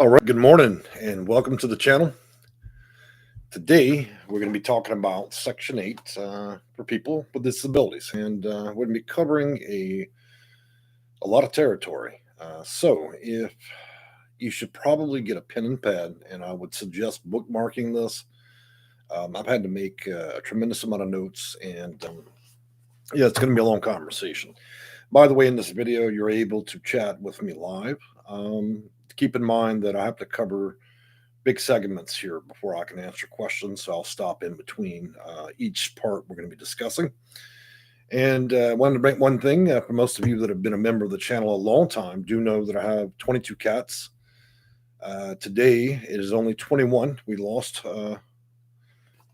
All right, good morning and welcome to the channel. Today, we're going to be talking about Section 8 for people with disabilities, and we're going to be covering a lot of territory. So, if you should probably get a pen and pad, and I would suggest bookmarking this. I've had to make a tremendous amount of notes, and yeah, it's going to be a long conversation. By the way, in this video, you're able to chat with me live. Keep in mind that I have to cover big segments here before I can answer questions, so I'll stop in between each part we're going to be discussing. And wanted to make one thing for most of you that have been a member of the channel a long time, do know that I have 22 cats. Today it is only 21. We lost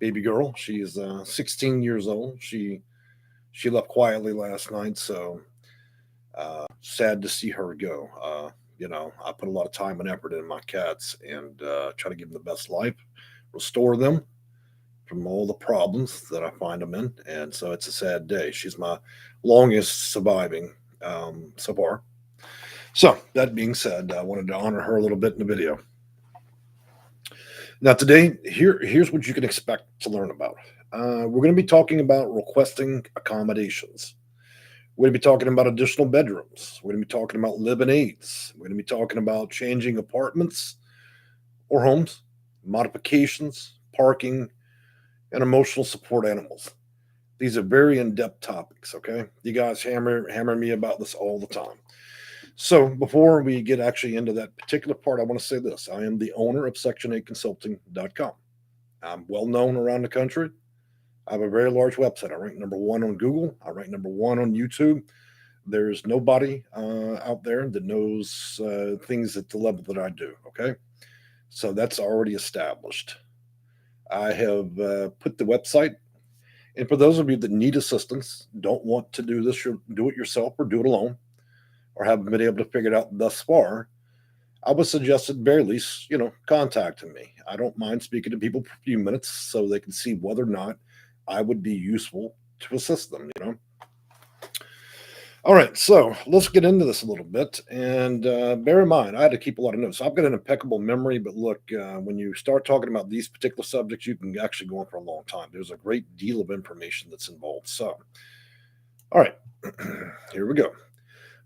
baby girl. She is 16 years old. She left quietly last night, so sad to see her go. I put a lot of time and effort in my cats and try to give them the best life, restore them from all the problems that I find them in. And so it's a sad day. She's my longest surviving so far. So that being said, I wanted to honor her a little bit in the video. Now today, here's what you can expect to learn about. We're going to be talking about requesting accommodations. We're going to be talking about additional bedrooms. We're going to be talking about live-in aids. We're going to be talking about changing apartments or homes, modifications, parking, and emotional support animals. These are very in-depth topics, okay? You guys hammer me about this all the time. So before we get actually into that particular part, I want to say this. I am the owner of Section8Consulting.com. I'm well known around the country. I have a very large website. I rank number 1 on Google. I rank number 1 on YouTube. There's nobody out there that knows things at the level that I do, okay? So that's already established. I have put the website, and for those of you that need assistance, don't want to do this, do it yourself or do it alone, or haven't been able to figure it out thus far, I would suggest at the very least, contacting me. I don't mind speaking to people for a few minutes so they can see whether or not I would be useful to assist them, All right, so let's get into this a little bit. And bear in mind, I had to keep a lot of notes. I've got an impeccable memory, but look, when you start talking about these particular subjects, you can actually go on for a long time. There's a great deal of information that's involved. So, all right, here we go.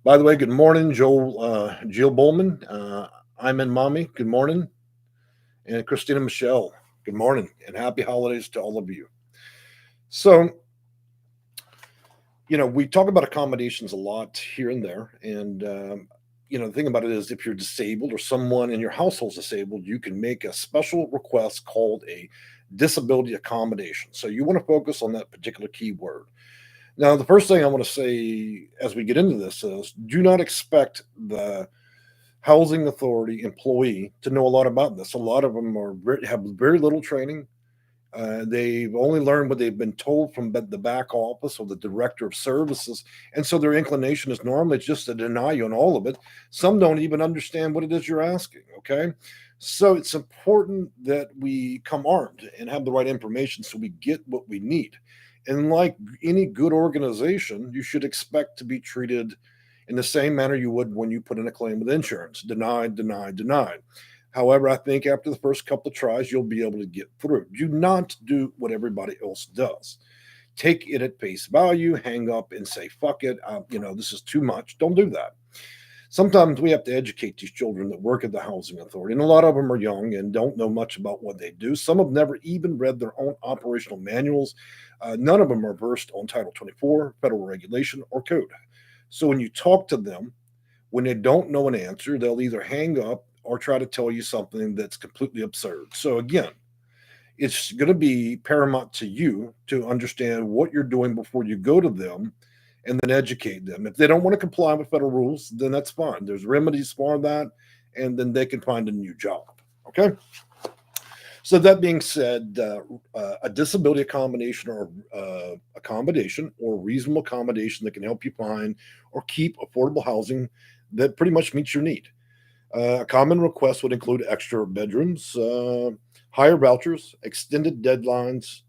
By the way, good morning, Jill Bowman. I'm in Mommy. Good morning. And Christina Michelle. Good morning and happy holidays to all of you. So, we talk about accommodations a lot here and there. And, the thing about it is if you're disabled or someone in your household's disabled, you can make a special request called a disability accommodation. So you want to focus on that particular keyword. Now, the first thing I want to say as we get into this is do not expect the housing authority employee to know a lot about this. A lot of them have very little training. They've only learned what they've been told from the back office or the director of services. And so their inclination is normally just to deny you on all of it. Some don't even understand what it is you're asking. Okay. So it's important that we come armed and have the right information so we get what we need. And like any good organization, you should expect to be treated in the same manner you would when you put in a claim with insurance. Denied, denied, denied. However, I think after the first couple of tries, you'll be able to get through. Do not do what everybody else does. Take it at face value, hang up and say, fuck it, this is too much. Don't do that. Sometimes we have to educate these children that work at the housing authority, and a lot of them are young and don't know much about what they do. Some have never even read their own operational manuals. None of them are versed on Title 24, federal regulation, or code. So when you talk to them, when they don't know an answer, they'll either hang up or try to tell you something that's completely absurd. So again, it's going to be paramount to you to understand what you're doing before you go to them and then educate them. If they don't want to comply with federal rules, then that's fine. There's remedies for that, and then they can find a new job. Okay? So that being said, a disability accommodation or accommodation or reasonable accommodation that can help you find or keep affordable housing that pretty much meets your need. A common request would include extra bedrooms, higher vouchers, extended deadlines,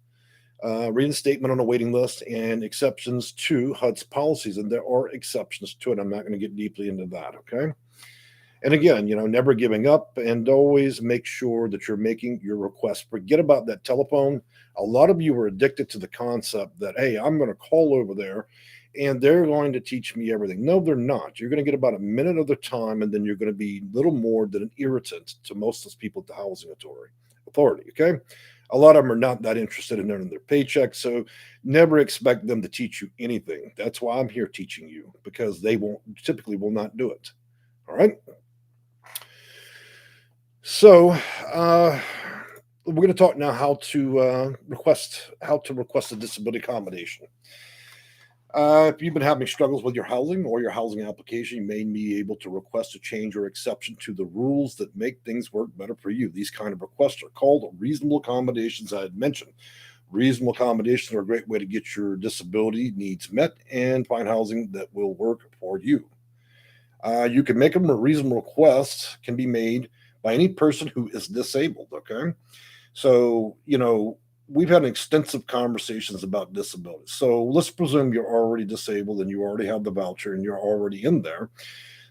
reinstatement on a waiting list, and exceptions to HUD's policies. And there are exceptions to it. I'm not going to get deeply into that, okay? And again, never giving up and always make sure that you're making your request. Forget about that telephone. A lot of you are addicted to the concept that, hey, I'm going to call over there and they're going to teach me everything. No, they're not. You're going to get about a minute of their time and then you're going to be little more than an irritant to most of the people at the housing authority. Okay. A lot of them are not that interested in earning their paycheck. So never expect them to teach you anything. That's why I'm here teaching you, because they won't typically will not do it. All right. So we're going to talk now how to request a disability accommodation. If you've been having struggles with your housing or your housing application, you may be able to request a change or exception to the rules that make things work better for you. These kind of requests are called reasonable accommodations. I had mentioned reasonable accommodations are a great way to get your disability needs met and find housing that will work for you. You can make them a reasonable request can be made by any person who is disabled. Okay. So, we've had extensive conversations about disabilities. So let's presume you're already disabled and you already have the voucher and you're already in there.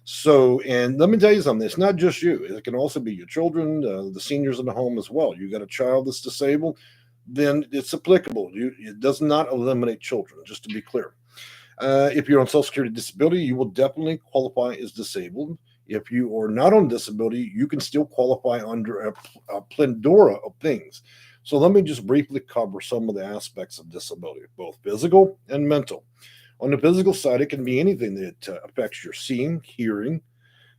So, and let me tell you something, it's not just you, it can also be your children, the seniors in the home as well. You got a child that's disabled, then it's applicable. It does not eliminate children, just to be clear. If you're on Social Security disability, you will definitely qualify as disabled. If you are not on disability, you can still qualify under a plethora of things. So let me just briefly cover some of the aspects of disability, both physical and mental. On the physical side, it can be anything that affects your seeing, hearing,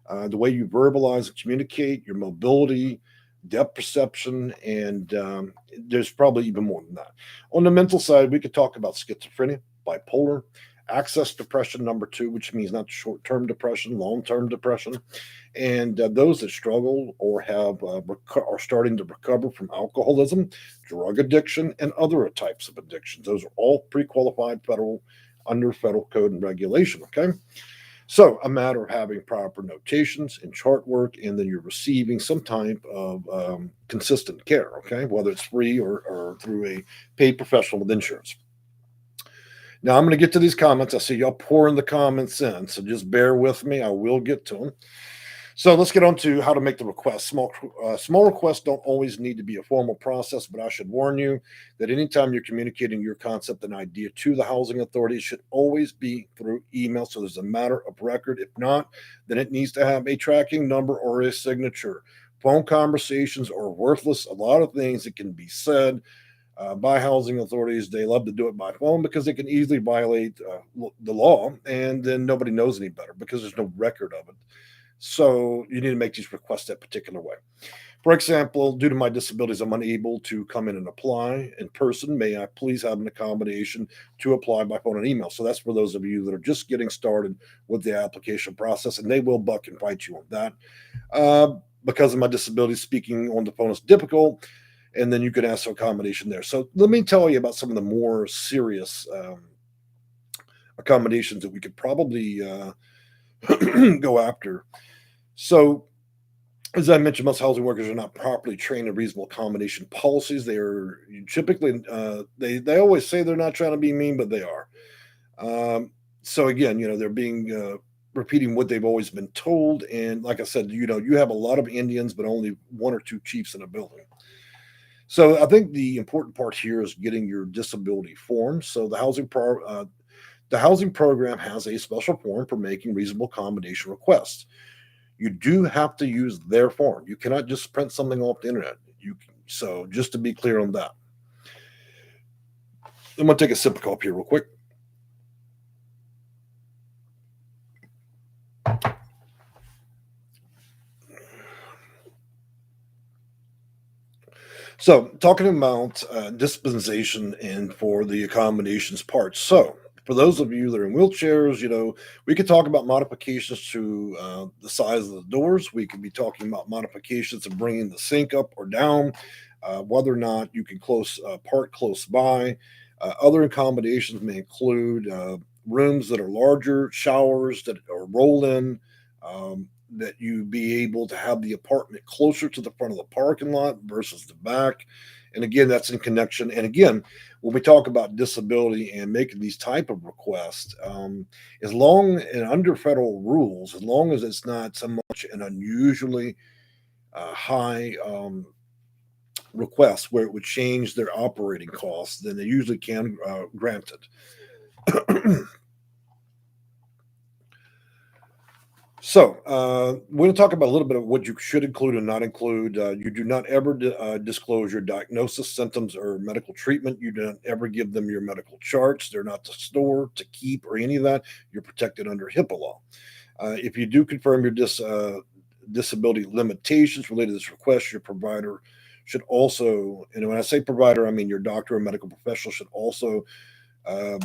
the way you verbalize and communicate, your mobility, depth perception, and there's probably even more than that. On the mental side, we could talk about schizophrenia, bipolar, access depression, number two, which means not short term depression, long term depression. And those that struggle or are starting to recover from alcoholism, drug addiction, and other types of addictions. Those are all pre qualified under federal code and regulation. Okay. So, a matter of having proper notations and chart work, and then you're receiving some type of consistent care, okay, whether it's free or through a paid professional with insurance. Now, I'm going to get to these comments. I see y'all pouring the comments in, so just bear with me. I will get to them. So let's get on to how to make the request. Small requests don't always need to be a formal process, but I should warn you that anytime you're communicating your concept and idea to the housing authority, it should always be through email. So there's a matter of record. If not, then it needs to have a tracking number or a signature. Phone conversations are worthless. A lot of things that can be said by housing authorities, they love to do it by phone because they can easily violate the law, and then nobody knows any better because there's no record of it. So you need to make these requests that particular way. For example, due to my disabilities, I'm unable to come in and apply in person. May I please have an accommodation to apply by phone and email? So that's for those of you that are just getting started with the application process, and they will buck and fight you on that. Because of my disability, speaking on the phone is difficult, and then you can ask for accommodation there. So let me tell you about some of the more serious accommodations that we could probably go after. So, as I mentioned, most housing workers are not properly trained in reasonable accommodation policies. They are typically they always say they're not trying to be mean, but they are. So again, they're being repeating what they've always been told. And like I said, you have a lot of Indians, but only one or two chiefs in a building. So I think the important part here is getting your disability form. So the housing program has a special form for making reasonable accommodation requests. You do have to use their form. You cannot just print something off the internet. So just to be clear on that. I'm going to take a sip of coffee here real quick. So talking about dispensation and for the accommodations part. So for those of you that are in wheelchairs, we could talk about modifications to the size of the doors. We could be talking about modifications of bringing the sink up or down, whether or not you can park close by. Other accommodations may include rooms that are larger, showers that are roll-in, that you be able to have the apartment closer to the front of the parking lot versus the back. And again, that's in connection. And again, when we talk about disability and making these type of requests, as long and under federal rules, as long as it's not so much an unusually high request where it would change their operating costs, then they usually can grant it. So, we're going to talk about a little bit of what you should include and not include. You do not ever disclose your diagnosis, symptoms, or medical treatment. You do not ever give them your medical charts. They're not to store, to keep, or any of that. You're protected under HIPAA law. If you do confirm your disability limitations related to this request, your provider should also, and when I say provider, I mean your doctor or medical professional should also uh,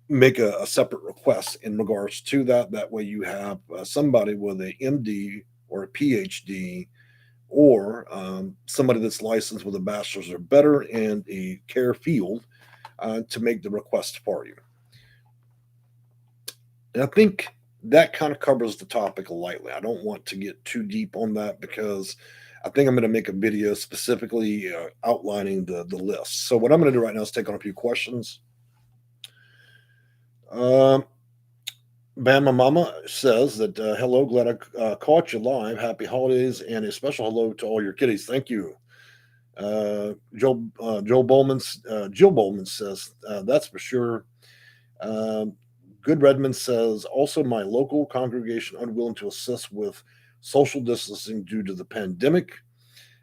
make a separate request in regards to that. That way, you have somebody with a MD or a PhD or somebody that's licensed with a bachelor's or better in a care field to make the request for you. And I think that kind of covers the topic lightly. I don't want to get too deep on that because I think I'm going to make a video specifically outlining the list. So what I'm going to do right now is take on a few questions. Um, Bama Mama says that hello, glad I caught you live. Happy holidays and a special hello to all your kiddies. Thank you. Jill Bowman says that's for sure. Um, Good Redmond says also my local congregation unwilling to assist with social distancing due to the pandemic.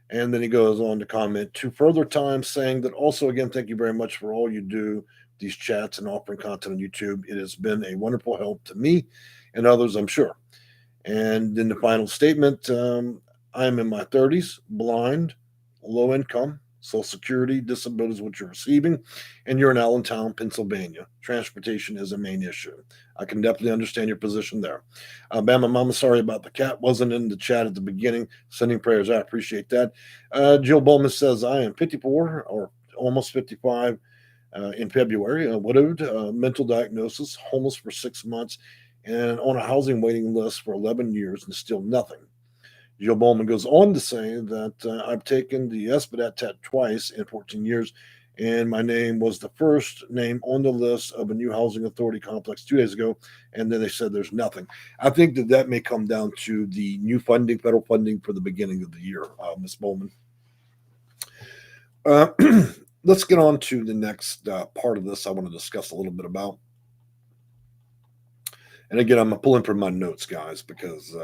And then he goes on to comment two further times saying that also, again, thank you very much for all you do, these chats and offering content on YouTube. It has been a wonderful help to me and others, I'm sure. And in the final statement, I am in my 30s, blind, low income, Social Security, disabilities, which you're receiving, and you're in Allentown, Pennsylvania. Transportation is a main issue. I can definitely understand your position there. Bama Mama, sorry about the cat. Wasn't in the chat at the beginning. Sending prayers. I appreciate that. Jill Bowman says, I am 54 or almost 55 in February, widowed, mental diagnosis, homeless for 6 months, and on a housing waiting list for 11 years and still nothing. Joe Bowman goes on to say that I've taken the SBDAT test twice in 14 years, and my name was the first name on the list of a new housing authority complex 2 days ago, and then they said there's nothing. I think that may come down to the new funding, federal funding for the beginning of the year, Ms. Bowman. Uh, let's get on to the next part of this I want to discuss a little bit about. And again, I'm pulling from my notes, guys, because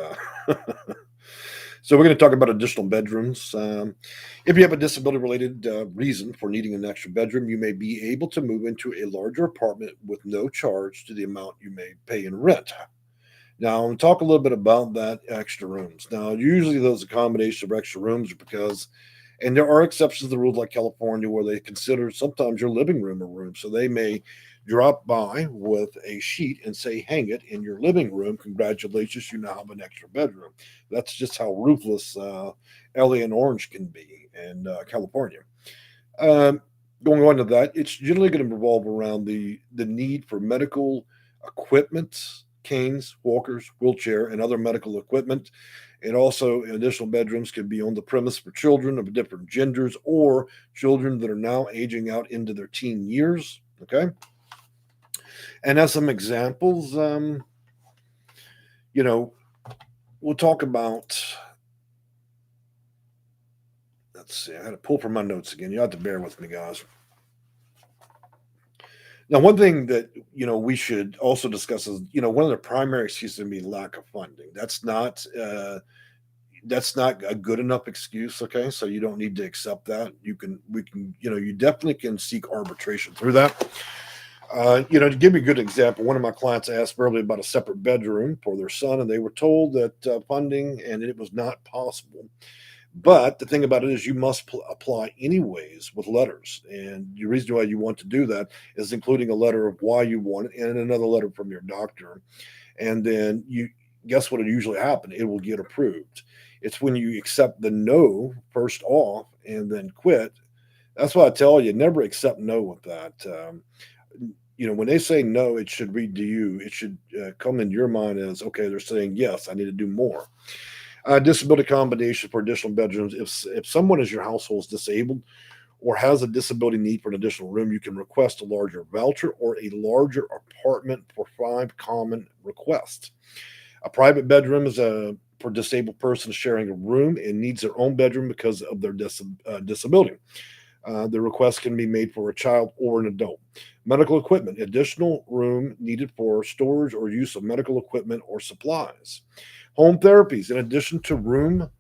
so we're going to talk about additional bedrooms. If you have a disability-related reason for needing an extra bedroom, you may be able to move into a larger apartment with no charge to the amount you may pay in rent. Now, I'm going to talk a little bit about that extra rooms. Now, usually those accommodations of extra rooms are because, and there are exceptions to the rules like California where they consider sometimes your living room a room. So they may drop by with a sheet and say, hang it in your living room. Congratulations, you now have an extra bedroom. That's just how ruthless LA and Orange can be in California. Um, Going on to that, it's generally going to revolve around the need for medical equipment, canes, walkers, wheelchair, and other medical equipment. And also, additional bedrooms could be on the premise for children of different genders or children that are now aging out into their teen years. Okay. And as some examples, you know, we'll talk about, let's see, I had to pull from my notes again. You have to bear with me, guys. Now, one thing that we should also discuss is one of the primary excuses can be lack of funding. That's not a good enough excuse. Okay, so you don't need to accept that. We can you definitely can seek arbitration through that. To give you a good example, one of my clients asked earlier about a separate bedroom for their son, and they were told that funding and it was not possible. But the thing about it is, you must apply anyways with letters, and the reason why you want to do that is including a letter of why you want it and another letter from your doctor, and then you guess what? It usually happen. It will get approved. It's when you accept the no first off and then quit. That's why I tell you, never accept no with that. when they say no, it should read to you. It should come in your mind as, okay, they're saying yes, I need to do more. Disability accommodation for additional bedrooms. If someone in your household is disabled or has a disability need for an additional room, you can request a larger voucher or a larger apartment for 5 common requests. A private bedroom is for disabled persons sharing a room and needs their own bedroom because of their disability. The request can be made for a child or an adult. Medical equipment, additional room needed for storage or use of medical equipment or supplies. Home therapies, in addition to a room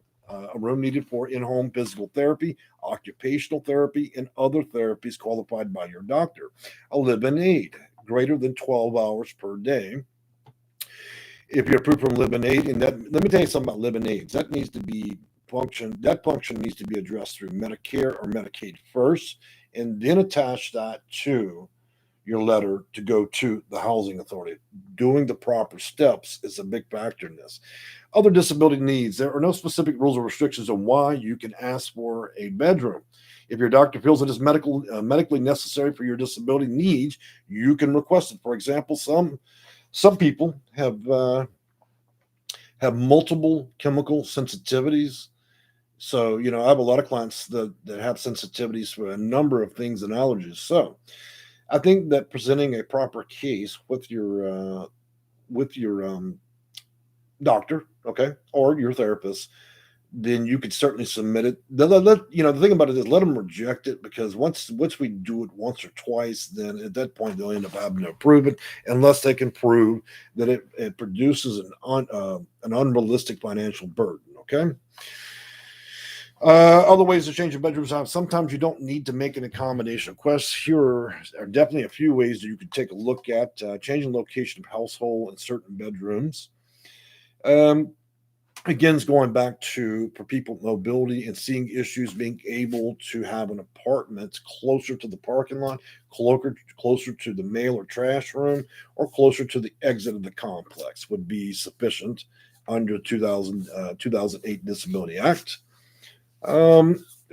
needed for in-home physical therapy, occupational therapy, and other therapies qualified by your doctor. A live-in aid, greater than 12 hours per day. If you're approved from live-in aid, and that, let me tell you something about live-in aids. That function needs to be addressed through Medicare or Medicaid first, and then attach that to your letter to go to the housing authority. Doing the proper steps is a big factor in this. Other disability needs. There are no specific rules or restrictions on why you can ask for a bedroom. If your doctor feels it is medically necessary for your disability needs, you can request it. For example, some people have multiple chemical sensitivities. So, I have a lot of clients that have sensitivities for a number of things and allergies. So, I think that presenting a proper case with your doctor, okay, or your therapist, then you could certainly submit it. The thing about it is let them reject it, because once we do it once or twice, then at that point they'll end up having to approve it unless they can prove that it produces an unrealistic financial burden. Okay. Other ways to change your bedroom size. Sometimes you don't need to make an accommodation request. Here are definitely a few ways that you could take a look at changing location of household in certain bedrooms. Um, Again, it's going back to for people with mobility and seeing issues, being able to have an apartment closer to the parking lot, closer to the mail or trash room, or closer to the exit of the complex would be sufficient under 2008 Disability Act.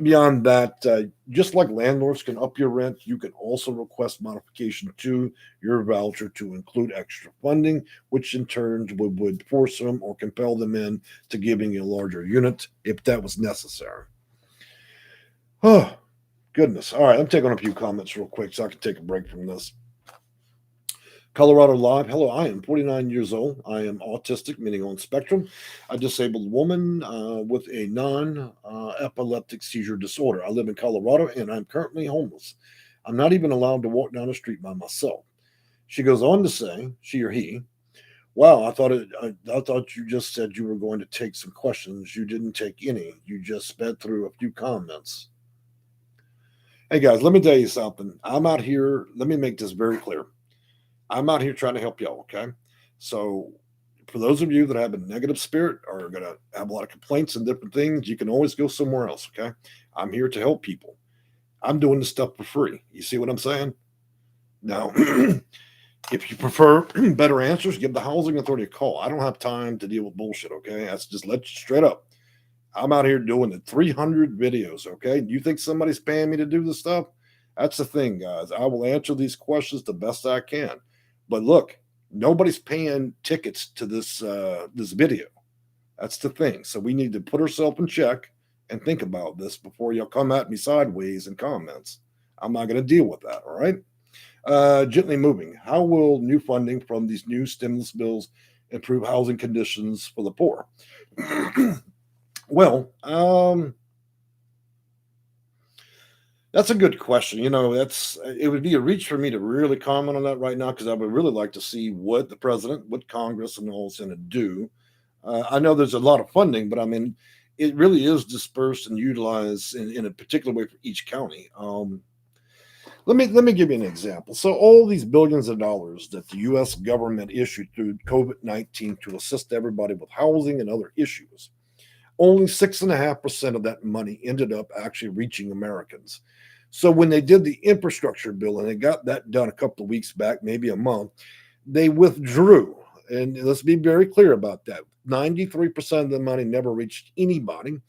Beyond that, just like landlords can up your rent, you can also request modification to your voucher to include extra funding, which in turn would force them or compel them in to giving you a larger unit if that was necessary. Oh, goodness. All right, I'm taking a few comments real quick so I can take a break from this. Colorado Live. Hello, I am 49 years old. I am autistic, meaning on spectrum. A disabled woman with a non-epileptic seizure disorder. I live in Colorado and I'm currently homeless. I'm not even allowed to walk down the street by myself. She goes on to say, she or he, wow, I thought you just said you were going to take some questions. You didn't take any. You just sped through a few comments. Hey guys, let me tell you something. I'm out here. Let me make this very clear. I'm out here trying to help y'all, okay? So, for those of you that have a negative spirit or are going to have a lot of complaints and different things, you can always go somewhere else, okay? I'm here to help people. I'm doing this stuff for free. You see what I'm saying? Now, if you prefer better answers, give the housing authority a call. I don't have time to deal with bullshit, okay? That's just let you straight up. I'm out here doing the 300 videos, okay? You think somebody's paying me to do this stuff? That's the thing, guys. I will answer these questions the best I can. But look, nobody's paying tickets to this video. That's the thing. So we need to put ourselves in check and think about this before y'all come at me sideways in comments. I'm not going to deal with that. All right. Gently moving. How will new funding from these new stimulus bills improve housing conditions for the poor? Well, that's a good question. It would be a reach for me to really comment on that right now, because I would really like to see what the president, what Congress, and all is going to do. I know there's a lot of funding, but I mean, it really is dispersed and utilized in a particular way for each county. Let me give you an example. So all these billions of dollars that the U.S. government issued through COVID-19 to assist everybody with housing and other issues, only 6.5% of that money ended up actually reaching Americans. So when they did the infrastructure bill and they got that done a couple of weeks back, maybe a month, they withdrew. And let's be very clear about that. 93% of the money never reached anybody.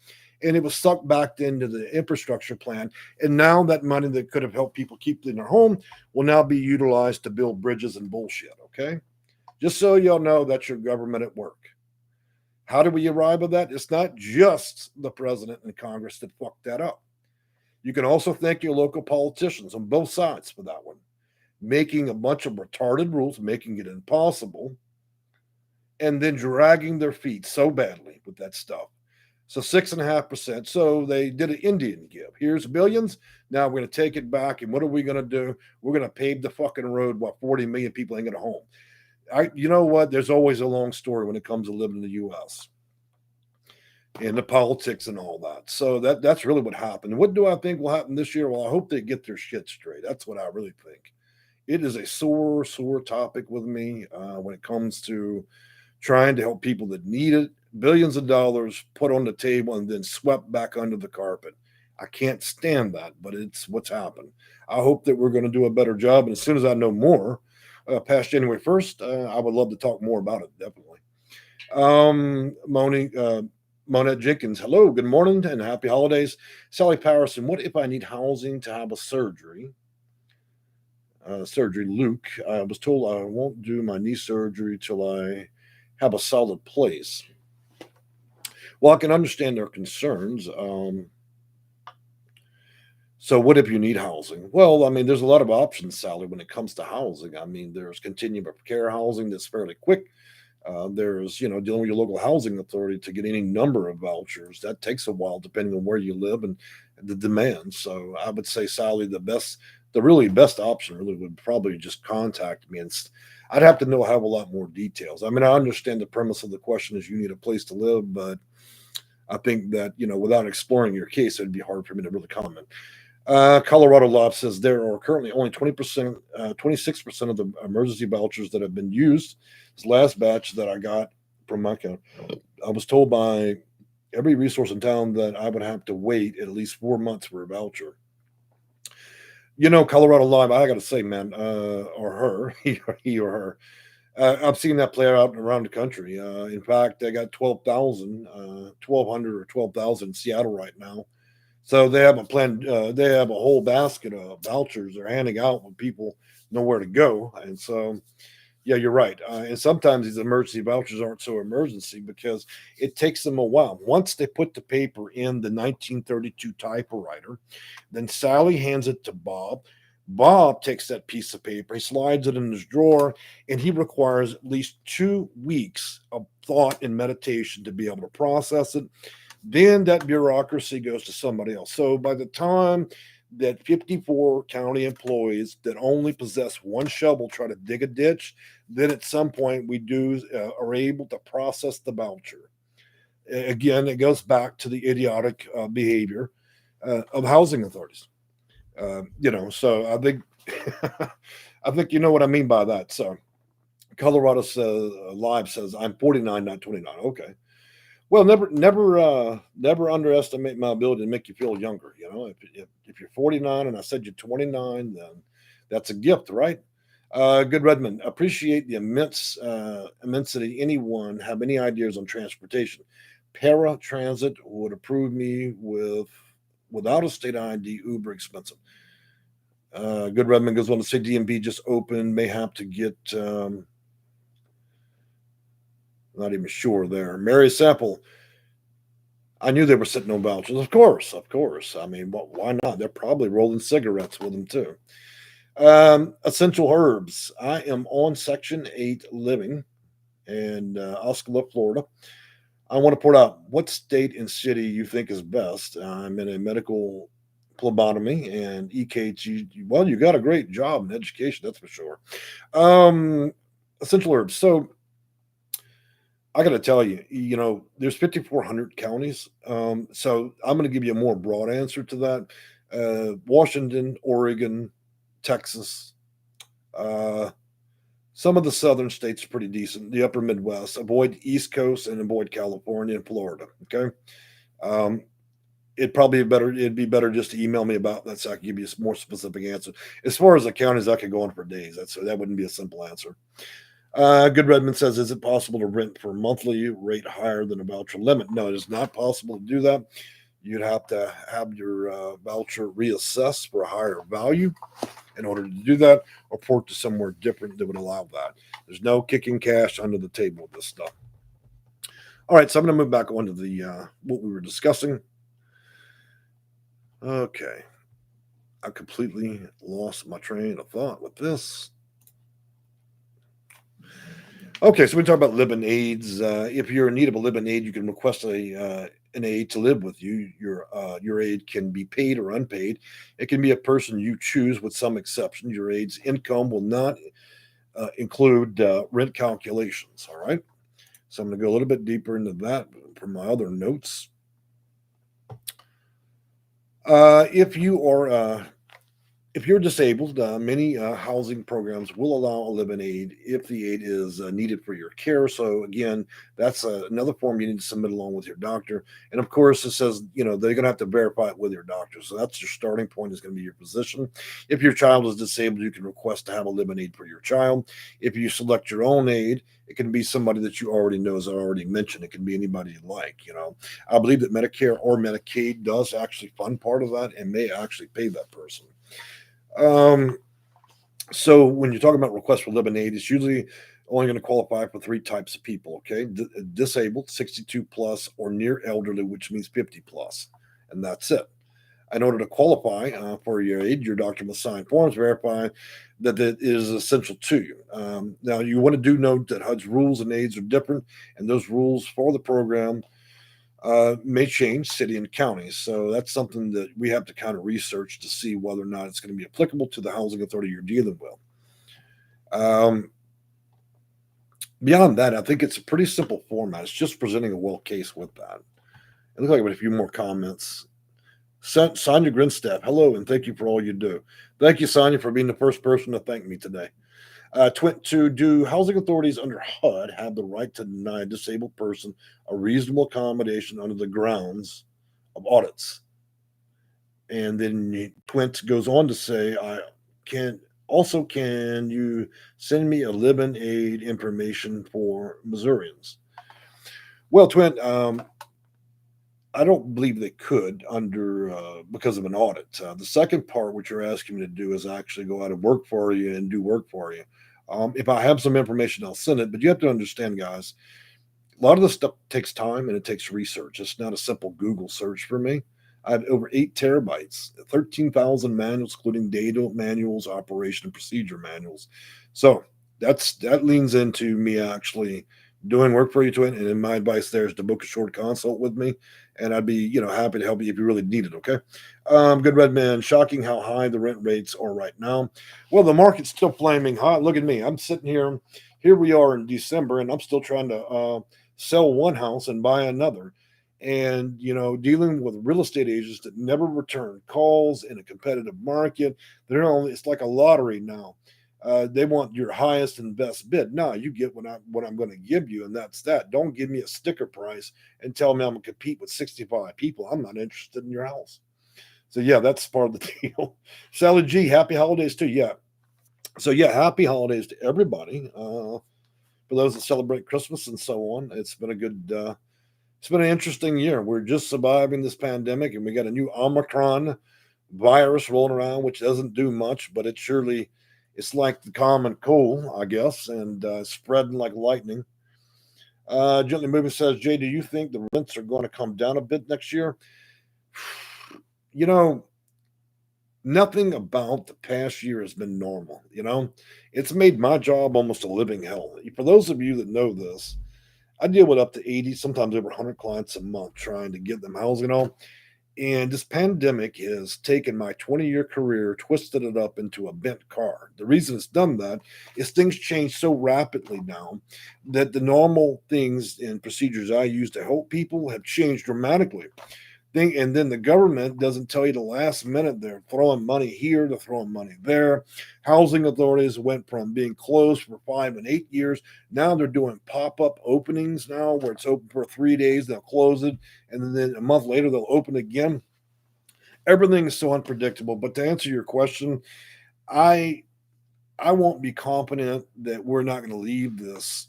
and it was sucked back into the infrastructure plan. And now that money that could have helped people keep in their home will now be utilized to build bridges and bullshit. Okay, just so y'all know, that's your government at work. How do we arrive at that? It's not just the president and Congress that fucked that up. You can also thank your local politicians on both sides for that one, making a bunch of retarded rules, making it impossible, and then dragging their feet so badly with that stuff. So 6.5%. So they did an Indian give. Here's billions. Now we're going to take it back. And what are we going to do? We're going to pave the fucking road while 40 million people ain't going to home. You know what? There's always a long story when it comes to living in the U.S. and the politics and all that. So that's really what happened. What do I think will happen this year? Well, I hope they get their shit straight. That's what I really think. It is a sore topic with me when it comes to trying to help people that need it. Billions of dollars put on the table and then swept back under the carpet. I can't stand that, but it's what's happened. I hope that we're going to do a better job. And as soon as I know more, past January 1st, I would love to talk more about it, definitely. Monette Jenkins, hello, good morning, and happy holidays. Sally Patterson, what if I need housing to have a surgery? Luke, I was told I won't do my knee surgery till I have a solid place. Well, I can understand their concerns. So what if you need housing? Well, I mean, there's a lot of options, Sally, when it comes to housing. I mean, there's continuum of care housing that's fairly quick. There's, dealing with your local housing authority to get any number of vouchers. That takes a while depending on where you live and the demand. So I would say, Sally, the really best option really would probably just contact me. And I'd have to have a lot more details. I mean, I understand the premise of the question is you need a place to live, but I think that, without exploring your case, it'd be hard for me to really comment. Colorado Lob says there are currently only 20%, 26% of the emergency vouchers that have been used. This last batch that I got from my county, I was told by every resource in town that I would have to wait at least 4 months for a voucher. Colorado Live, I got to say, man, or her, he or her, I've seen that play out around the country. In fact, they got 1,200 or 12,000 in Seattle right now. So they have a plan. They have a whole basket of vouchers they're handing out when people know where to go. And so, yeah, you're right. And sometimes these emergency vouchers aren't so emergency because it takes them a while. Once they put the paper in the 1932 typewriter, then Sally hands it to Bob. Bob takes that piece of paper, he slides it in his drawer, and he requires at least 2 weeks of thought and meditation to be able to process it. Then that bureaucracy goes to somebody else. So by the time that 54 county employees that only possess one shovel try to dig a ditch, then at some point we are able to process the voucher. Again, it goes back to the idiotic behavior of housing authorities. So I think I think you know what I mean by that. So Colorado says Live says I'm 49, not 29. Okay. Well, never underestimate my ability to make you feel younger. If you're 49 and I said you're 29, then that's a gift, right? Good Redmond, appreciate the immensity. Anyone have any ideas on transportation? Paratransit would approve me without a state ID, uber expensive. Good Redmond goes on to say DMV just opened, may have to get. Not even sure there. Mary Sample, I knew they were sitting on vouchers. Of course. I mean, why not? They're probably rolling cigarettes with them too. Essential Herbs. I am on Section 8 living in Osceola, Florida. I want to put out what state and city you think is best. I'm in a medical phlebotomy and EKG. Well, you got a great job in education, that's for sure. Essential Herbs. So I got to tell you, there's 5,400 counties. So I'm going to give you a more broad answer to that. Washington, Oregon, Texas, some of the southern states are pretty decent. The upper Midwest. Avoid East Coast and avoid California and Florida. Okay. It'd be better just to email me about that so I can give you a more specific answer. As far as the counties, I could go on for days. That wouldn't be a simple answer. Good Redmond says, is it possible to rent for a monthly rate higher than a voucher limit? No, it is not possible to do that. you'd have to have your voucher reassessed for a higher value in order to do that, or port to somewhere different that would allow that. There's no kicking cash under the table with this stuff. All right, so I'm going to move back on to the what we were discussing. Okay, I completely lost my train of thought with this. Okay, so we talk about living aids. If you're in need of a living aid, you can request an aide to live with you. Your aide can be paid or unpaid. It can be a person you choose, with some exceptions. Your aide's income will not include rent calculations. All right, so I'm going to go a little bit deeper into that from my other notes. If you are if you're disabled, many housing programs will allow a live-in aid if the aid is needed for your care. So again, that's another form you need to submit along with your doctor. And of course, it says they're going to have to verify it with your doctor. So that's your starting point, is going to be your physician. If your child is disabled, you can request to have a live-in aid for your child. If you select your own aid, it can be somebody that you already know, as I already mentioned. It can be anybody you like. I believe that Medicare or Medicaid does actually fund part of that and may actually pay that person. Um, so when you're talking about requests for living aid, it's usually only going to qualify for three types of people. Okay, disabled, 62 plus, or near elderly, which means 50 plus, and that's it. In order to qualify for your aid, your doctor must sign forms verifying that it is essential to you. Now, you want to do note that HUD's rules and aids are different, and those rules for the program may change city and county. So that's something that we have to kind of research to see whether or not it's going to be applicable to the housing authority you're dealing with. Um, Beyond that, I think it's a pretty simple format. It's just presenting a well case with that. It looks like I have a few more comments. Sonia Grinstaff, hello, and thank you for all you do. Thank you, Sonia, for being the first person to thank me today. Do housing authorities under HUD have the right to deny a disabled person a reasonable accommodation under the grounds of audits? And then Twint goes on to say, I can you send me a live-in aid information for Missourians? Well, Twint, I don't believe they could under because of an audit. The second part, which you're asking me to do, is actually go out and work for you and do work for you. If I have some information, I'll send it. But you have to understand, guys, a lot of this stuff takes time and it takes research. It's not a simple Google search for me. I have over 8 terabytes, 13,000 manuals, including data manuals, operation and procedure manuals. So that leans into me actually doing work for you, Twin. And then my advice there is to book a short consult with me, and I'd be happy to help you if you really need it. Okay. Good Red Man, shocking how high the rent rates are right now. Well, the market's still flaming hot. Look at me. I'm sitting here. Here we are in December, and I'm still trying to sell one house and buy another. And dealing with real estate agents that never return calls in a competitive market. It's like a lottery now. They want your highest and best bid. No, you get what I'm going to give you, and that's that. Don't give me a sticker price and tell me I'm going to compete with 65 people. I'm not interested in your house. So yeah, that's part of the deal. Sally G, happy holidays too. Yeah. So yeah, happy holidays to everybody. For those that celebrate Christmas and so on, it's been it's been an interesting year. We're just surviving this pandemic, and we got a new Omicron virus rolling around, which doesn't do much, but it's like the common cold, I guess, and spreading like lightning. Gently Moving says, Jay, do you think the rents are going to come down a bit next year? You know, Nothing about the past year has been normal. It's made my job almost a living hell. For those of you that know this, I deal with up to 80, sometimes over 100 clients a month trying to get them housing on. And this pandemic has taken my 20-year career, twisted it up into a bent car. The reason it's done that is things change so rapidly now that the normal things and procedures I use to help people have changed dramatically. And then the government doesn't tell you the last minute they're throwing money here, they're throwing money there. Housing authorities went from being closed for 5 and 8 years. Now they're doing pop-up openings now where it's open for 3 days, they'll close it, and then a month later they'll open again. Everything is so unpredictable. But to answer your question, I I won't be confident that we're not going to leave this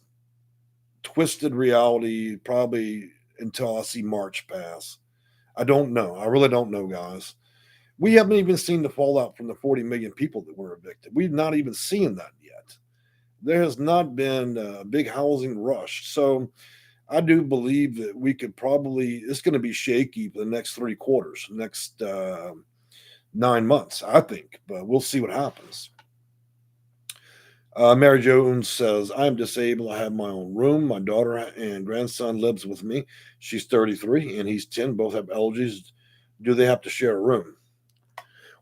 twisted reality probably until I see March pass. I don't know. I really don't know, guys. We haven't even seen the fallout from the 40 million people that were evicted. We've not even seen that yet. There has not been a big housing rush. So I do believe that we could probably, it's going to be shaky for the next 3 quarters, next 9 months, I think, but we'll see what happens. Mary Jones says, I'm disabled. I have my own room. My daughter and grandson lives with me. She's 33 and he's 10. Both have allergies. Do they have to share a room?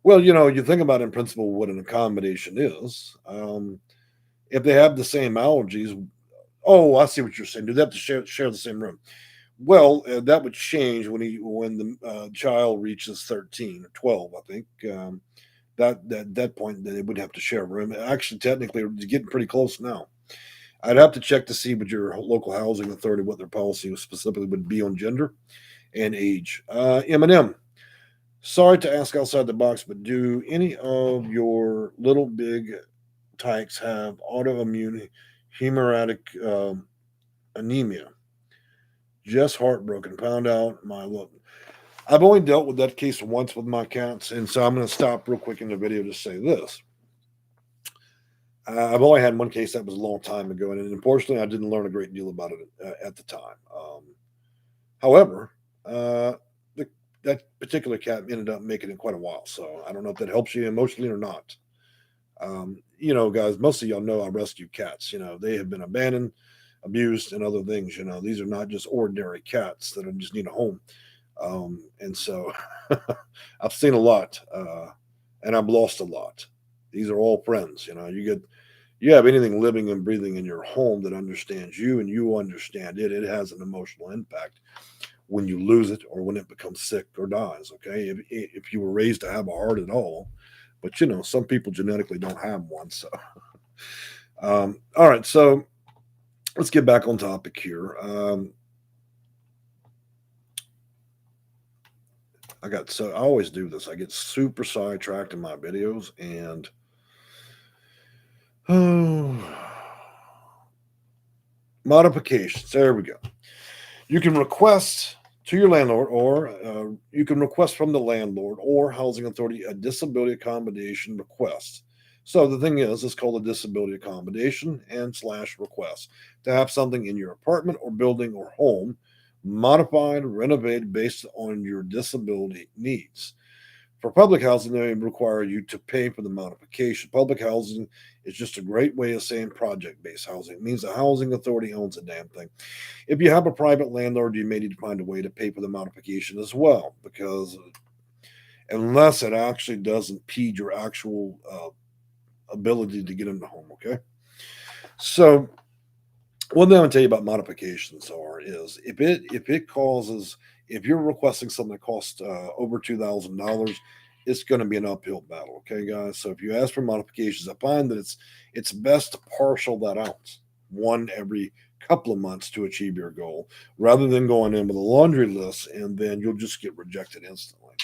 Well, you think about in principle what an accommodation is. If they have the same allergies, oh, I see what you're saying. Do they have to share the same room? Well, that would change when the child reaches 13 or 12, I think. That point, they would have to share a room. Actually, technically, it's getting pretty close now. I'd have to check to see what your local housing authority, what their policy specifically would be on gender and age. M&M, sorry to ask outside the box, but do any of your little big tykes have autoimmune hemorrhagic anemia? Just heartbroken. Found out my look. I've only dealt with that case once with my cats, and so I'm going to stop real quick in the video to say this. I've only had one case that was a long time ago, and unfortunately, I didn't learn a great deal about it at the time. However, that particular cat ended up making it quite a while, so I don't know if that helps you emotionally or not. Guys, most of y'all know I rescue cats. They have been abandoned, abused, and other things. These are not just ordinary cats that just need a home. And so I've seen a lot, and I've lost a lot. These are all friends. You have anything living and breathing in your home that understands you and you understand it. It has an emotional impact when you lose it or when it becomes sick or dies. Okay, if you were raised to have a heart at all, but some people genetically don't have one. So, all right, so let's get back on topic here. I always do this. I get super sidetracked in my videos, and modifications. There we go. You can request to your landlord, or you can request from the landlord or housing authority a disability accommodation request. So the thing is, it's called a disability accommodation and / request to have something in your apartment or building or home modified, renovated based on your disability needs. For public housing, they require you to pay for the modification. Public housing is just a great way of saying project-based housing. It means the housing authority owns a damn thing. If you have a private landlord, you may need to find a way to pay for the modification as well, because unless it actually doesn't impede your actual ability to get in the home, okay? So one thing I'm gonna tell you about modifications is if you're requesting something that costs over $2,000, it's going to be an uphill battle. Okay, guys. So if you ask for modifications, I find that it's best to partial that out one every couple of months to achieve your goal, rather than going in with a laundry list and then you'll just get rejected instantly.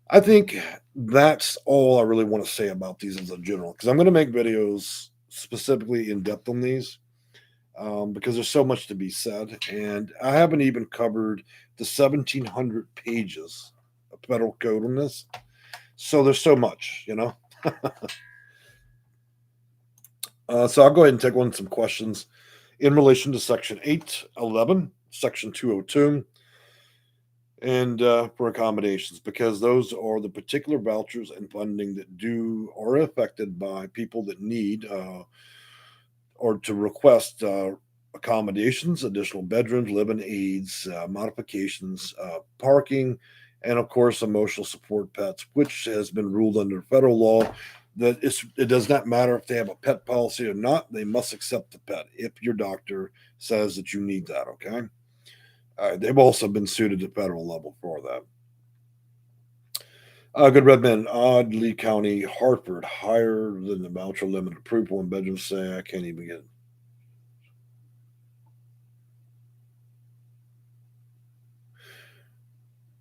I think that's all I really want to say about these as a general, because I'm going to make videos specifically in depth on these. Because there's so much to be said, and I haven't even covered the 1,700 pages of federal code on this. So there's so much. So I'll go ahead and take on some questions in relation to Section 811, Section 202, and for accommodations, because those are the particular vouchers and funding that are affected by people that need or to request accommodations, additional bedrooms, living aids, modifications, parking, and of course, emotional support pets, which has been ruled under federal law that it does not matter if they have a pet policy or not. They must accept the pet if your doctor says that you need that. Okay. They've also been sued at the federal level for that. Good Redman, Lee County, Hartford, higher than the voucher limit approved one bedroom. Say I can't even get it.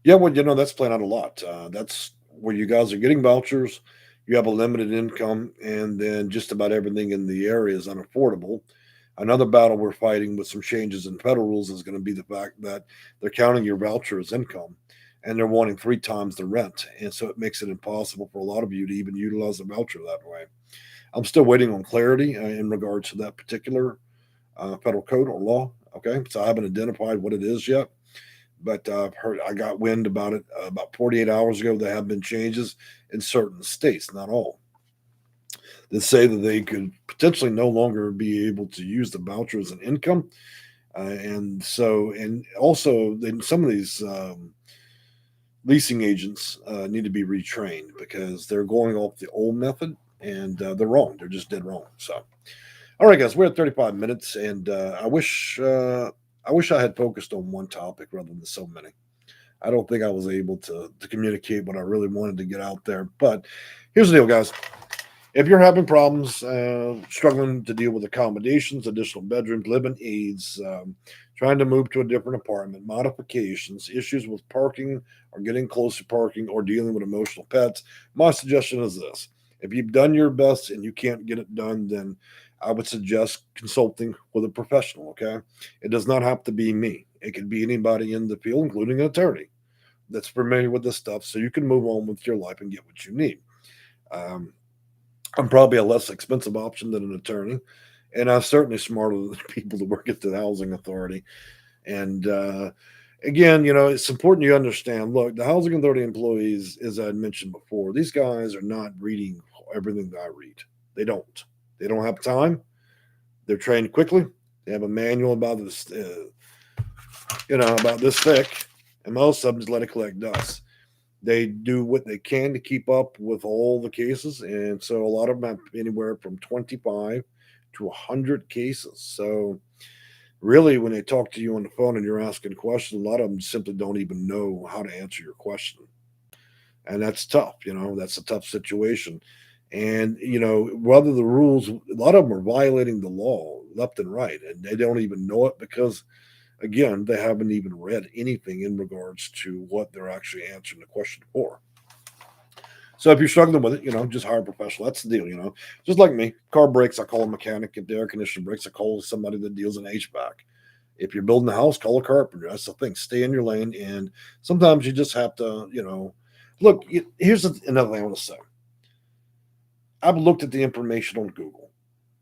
Yeah, well, that's playing out a lot. That's where you guys are getting vouchers. You have a limited income, and then just about everything in the area is unaffordable. Another battle we're fighting with some changes in federal rules is going to be the fact that they're counting your voucher as income and they're wanting 3 times the rent. And so it makes it impossible for a lot of you to even utilize a voucher that way. I'm still waiting on clarity in regards to that particular federal code or law. Okay. So I haven't identified what it is yet, but I've heard, I got wind about it about 48 hours ago. There have been changes in certain states, not all, that say that they could potentially no longer be able to use the voucher as an income. And also, then some of these leasing agents need to be retrained because they're going off the old method and they're wrong. They're just dead wrong. So, all right, guys, we're at 35 minutes, and I wish I had focused on one topic rather than so many. I don't think I was able to communicate what I really wanted to get out there. But here's the deal, guys. If you're having problems, struggling to deal with accommodations, additional bedrooms, living aids, trying to move to a different apartment, modifications, issues with parking or getting close to parking, or dealing with emotional pets, my suggestion is this. If you've done your best and you can't get it done, then I would suggest consulting with a professional, okay? It does not have to be me. It could be anybody in the field, including an attorney that's familiar with this stuff, so you can move on with your life and get what you need. Um, I'm probably a less expensive option than an attorney, and I'm certainly smarter than the people that work at the housing authority. And again, it's important you understand. Look, the housing authority employees, as I mentioned before, these guys are not reading everything that I read. They don't. They don't have time. They're trained quickly. They have a manual about this, about this thick, and most of them just let it collect dust. They do what they can to keep up with all the cases, and so a lot of them have anywhere from 25 to 100 cases. So really, when they talk to you on the phone and you're asking questions, a lot of them simply don't even know how to answer your question, and that's tough. That's a tough situation. And whether the rules, a lot of them are violating the law left and right, and they don't even know it because, again, they haven't even read anything in regards to what they're actually answering the question for. So if you're struggling with it, just hire a professional. That's the deal. Just like me, car breaks, I call a mechanic. If the air conditioner breaks, I call somebody that deals in HVAC. If you're building a house, call a carpenter. That's the thing. Stay in your lane. And sometimes you just have to, look, here's another thing I want to say. I've looked at the information on Google.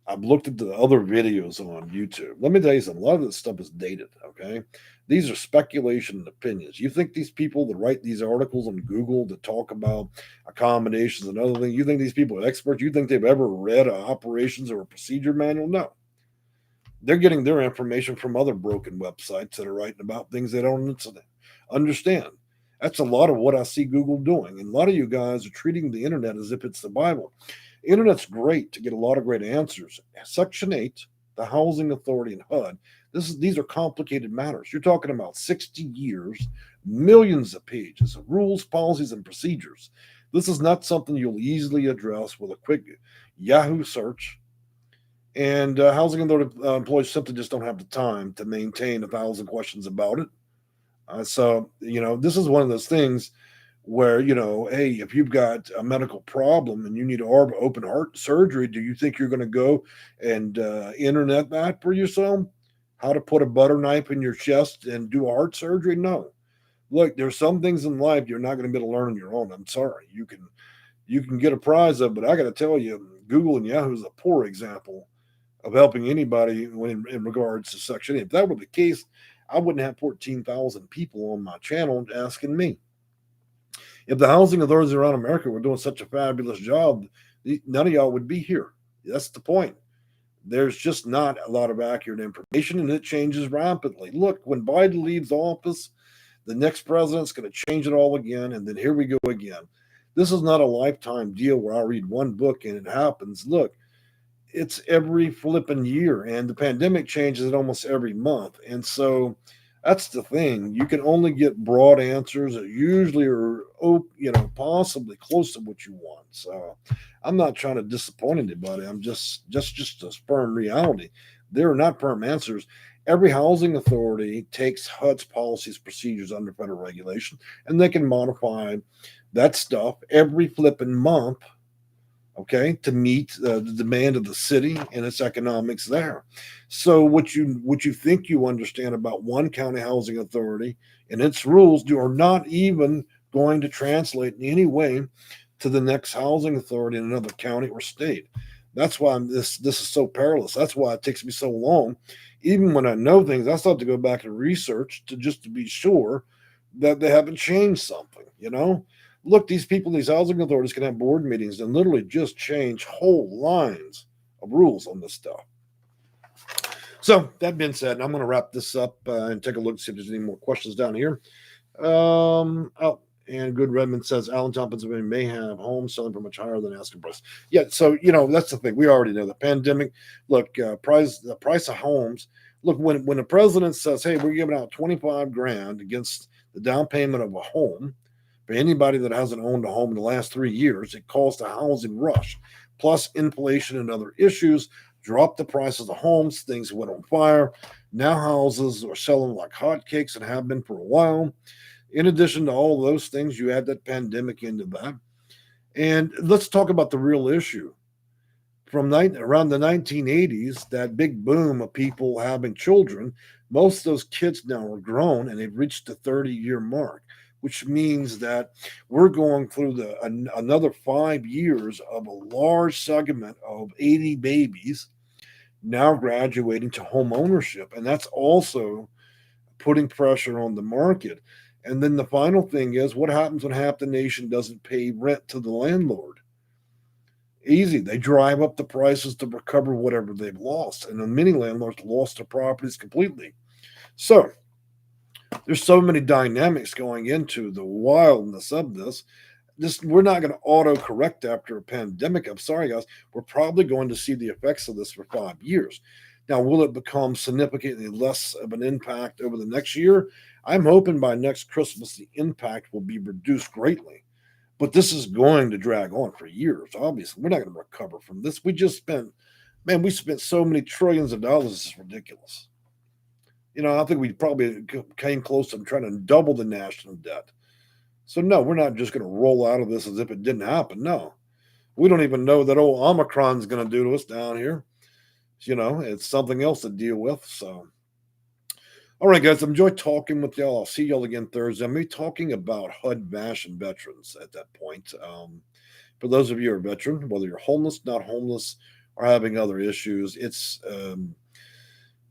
I've looked at the other videos on YouTube. Let me tell you something. A lot of this stuff is dated, okay? These are speculation and opinions. You think these people that write these articles on Google that talk about accommodations and other things, you think these people are experts? You think they've ever read an operations or a procedure manual? No. They're getting their information from other broken websites that are writing about things they don't understand. That's a lot of what I see Google doing. And a lot of you guys are treating the internet as if it's the Bible. Internet's great to get a lot of great answers. Section 8, the Housing Authority and HUD, these are complicated matters. You're talking about 60 years, millions of pages of rules, policies, and procedures. This is not something you'll easily address with a quick Yahoo search. And housing authority employees simply just don't have the time to maintain 1,000 questions about it. So, this is one of those things where, hey, if you've got a medical problem and you need open heart surgery, do you think you're going to go and internet that for yourself? How to put a butter knife in your chest and do a heart surgery? No. Look, there's some things in life you're not going to be able to learn on your own. I'm sorry. You can get a prize of, but I got to tell you, Google and Yahoo is a poor example of helping anybody in regards to Section 8. If that were the case, I wouldn't have 14,000 people on my channel asking me. If the housing authorities around America were doing such a fabulous job, none of y'all would be here. That's the point. There's just not a lot of accurate information, and it changes rapidly. Look, when Biden leaves office, the next president's going to change it all again, and then here we go again. This is not a lifetime deal where I read one book and it happens. Look, it's every flipping year, and the pandemic changes it almost every month. And so that's the thing. You can only get broad answers that usually are, possibly close to what you want. So I'm not trying to disappoint anybody. I'm just a firm reality. There are not firm answers. Every housing authority takes HUD's policies, procedures under federal regulation, and they can modify that stuff every flipping month. okay, to meet the demand of the city and its economics there. So what you think you understand about one county housing authority and its rules are not even going to translate in any way to the next housing authority in another county or state. That's why this is so perilous. That's why it takes me so long. Even when I know things, I still have to go back and research to just to be sure that they haven't changed something. Look, these people, these housing authorities can have board meetings and literally just change whole lines of rules on this stuff. So that being said, I'm going to wrap this up and take a look to see if there's any more questions down here. Oh, and Good Redmond says Allentown, Pennsylvania may have homes selling for much higher than asking price. Yeah, so that's the thing. We already know the pandemic. Look, the price of homes. Look, when the president says, "Hey, we're giving out 25 grand against the down payment of a home for anybody that hasn't owned a home in the last 3 years," it caused a housing rush, plus inflation and other issues. Dropped the prices of homes. Things went on fire. Now houses are selling like hotcakes and have been for a while. In addition to all those things, you add that pandemic into that. And let's talk about the real issue. From around the 1980s, that big boom of people having children, most of those kids now are grown and they've reached the 30-year mark, which means that we're going through another 5 years of a large segment of 80 babies now graduating to home ownership. And that's also putting pressure on the market. And then the final thing is, what happens when half the nation doesn't pay rent to the landlord? Easy. They drive up the prices to recover whatever they've lost. And many landlords lost their properties completely. So there's so many dynamics going into the wildness of this. We're not going to auto correct after a pandemic. I'm sorry, guys. We're probably going to see the effects of this for 5 years. Now, will it become significantly less of an impact over the next year? I'm hoping by next Christmas the impact will be reduced greatly. But this is going to drag on for years. Obviously, we're not going to recover from this. We spent so many trillions of dollars. It's ridiculous. I think we probably came close to trying to double the national debt. So no, we're not just going to roll out of this as if it didn't happen. No, we don't even know that old Omicron's going to do to us down here. It's something else to deal with. So, all right, guys, I've enjoyed talking with y'all. I'll see y'all again Thursday. I'm going to be talking about HUD, VASH, and veterans at that point. For those of you who are veteran, whether you're homeless, not homeless, or having other issues,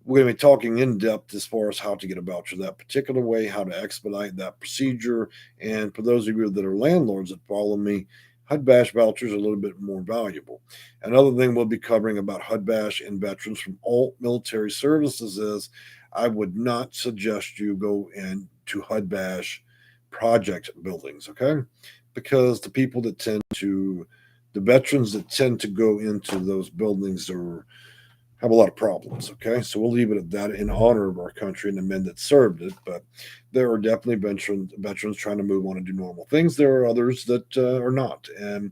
we're going to be talking in depth as far as how to get a voucher that particular way, how to expedite that procedure. And for those of you that are landlords that follow me, HUD VASH vouchers are a little bit more valuable. Another thing we'll be covering about HUD VASH and veterans from all military services is I would not suggest you go into HUD VASH project buildings, okay? Because the veterans that tend to go into those buildings have a lot of problems. Okay, so we'll leave it at that in honor of our country and the men that served it. But there are definitely veterans trying to move on and do normal things. There are others that are not, and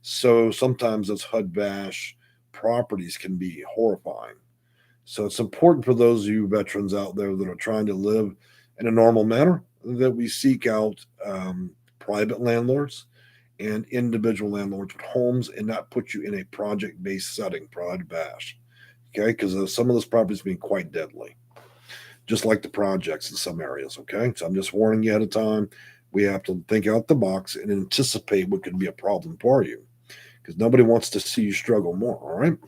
so sometimes those HUD VASH properties can be horrifying. So it's important for those of you veterans out there that are trying to live in a normal manner that we seek out private landlords and individual landlords with homes and not put you in a project-based setting for HUD VASH. Okay, because some of those properties being quite deadly, just like the projects in some areas. Okay, so I'm just warning you ahead of time. We have to think out the box and anticipate what could be a problem for you, because nobody wants to see you struggle more. All right.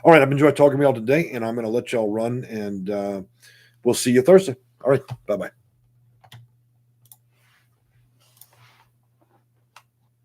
I've enjoyed talking to y'all today, and I'm going to let y'all run, and we'll see you Thursday. All right, bye bye.